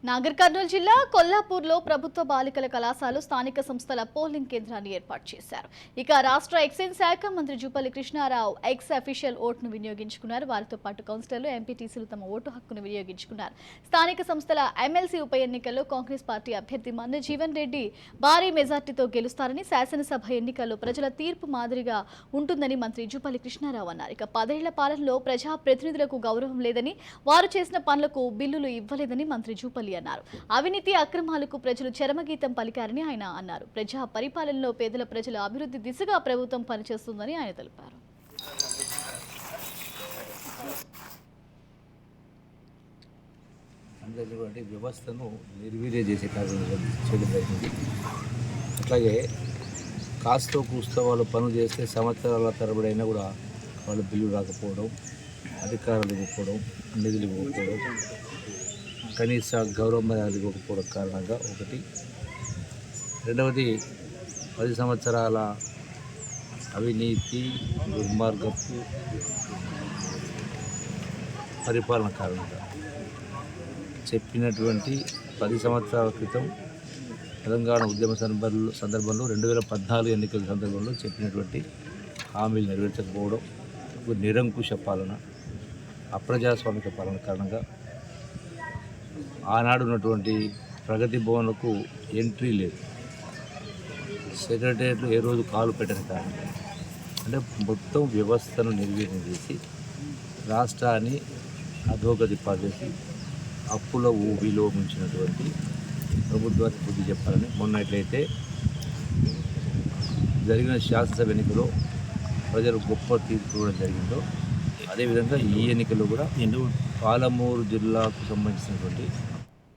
నాగర్ కర్నూలు జిల్లా కొల్లాపూర్లో ప్రభుత్వ బాలికల కళాశాల స్థానిక సంస్థల పోలింగ్ కేంద్రాన్ని ఏర్పాటు చేశారు. ఇక రాష్ట్ర ఎక్సైజ్ శాఖ మంత్రి జూపల్లి కృష్ణారావు ఎక్స్ అఫీషియల్ ఓటును వినియోగించుకున్నారు. వారితో పాటు కౌన్సిలర్లు, ఎంపీటీసీలు తమ ఓటు హక్కును వినియోగించుకున్నారు. స్థానిక సంస్థల ఎమ్మెల్సీ ఉప ఎన్నికల్లో కాంగ్రెస్ పార్టీ అభ్యర్థి మన్నె జీవన్ రెడ్డి భారీ మెజార్టీతో గెలుస్తారని, శాసనసభ ఎన్నికల్లో ప్రజల తీర్పు మాదిరిగా ఉంటుందని మంత్రి జూపల్లి కృష్ణారావు అన్నారు. ఇక 10 ఏళ్ల పాలనలో ప్రజా ప్రతినిధులకు గౌరవం లేదని, వారు చేసిన పనులకు బిల్లులు ఇవ్వలేదని మంత్రి జూపల్లి అన్నారు. అవినీతి అక్రమాలకు ప్రజలు చరమగీతం పలికారని ఆయన అన్నారు. ప్రజా పరిపాలనలో పేదల ప్రజల అభివృద్ధి దిశగా ప్రభుత్వం పనిచేస్తుందని ఆయన తెలిపారు. వ్యవస్థను నిర్వీర్యం చేసే కార్యక్రమం చేయడం జరిగింది. అట్లాగే కాస్తో కూస్తో వాళ్ళు పనులు చేస్తే సంవత్సరాల తరబడి అయినా కూడా వాళ్ళు బిల్లు రాకపోవడం, అధికారులు ఇవ్వకపోవడం, నిధులు ఇవ్వకపోవడం, కనీస గౌరవ మర్యాదలు ఇవ్వకపోవడం కారణంగా ఒకటి. రెండవది 10 సంవత్సరాల అవినీతి దుర్మార్గపు పరిపాలన కారణంగా చెప్పినటువంటి 10 సంవత్సరాల క్రితం తెలంగాణ ఉద్యమ సందర్భంలో 2014 ఎన్నికల సందర్భంలో చెప్పినటువంటి హామీలు నెరవేర్చకపోవడం, నిరంకుశ పాలన, అప్రజాస్వామిక పాలన కారణంగా ఆనాడు ఉన్నటువంటి ప్రగతి భవన్లకు ఎంట్రీ లేదు. సెక్రటేరియట్లు ఏ రోజు కాలు పెట్టని కారణంగా అంటే మొత్తం వ్యవస్థను నిర్వీర్యం చేసి రాష్ట్రాన్ని అధోగతి పాచేసి అప్పుల ఊబిలో ముంచినటువంటి ప్రభుత్వానికి బుద్ధి చెప్పాలని మొన్నట్లయితే జరిగిన శాసనసభ ఎన్నికలో ప్రజలు గొప్ప తీర్పు ఇవ్వడం జరిగిందో, అదేవిధంగా ఈ ఎన్నికల్లో కూడా పాలమూరు జిల్లాకు సంబంధించినటువంటి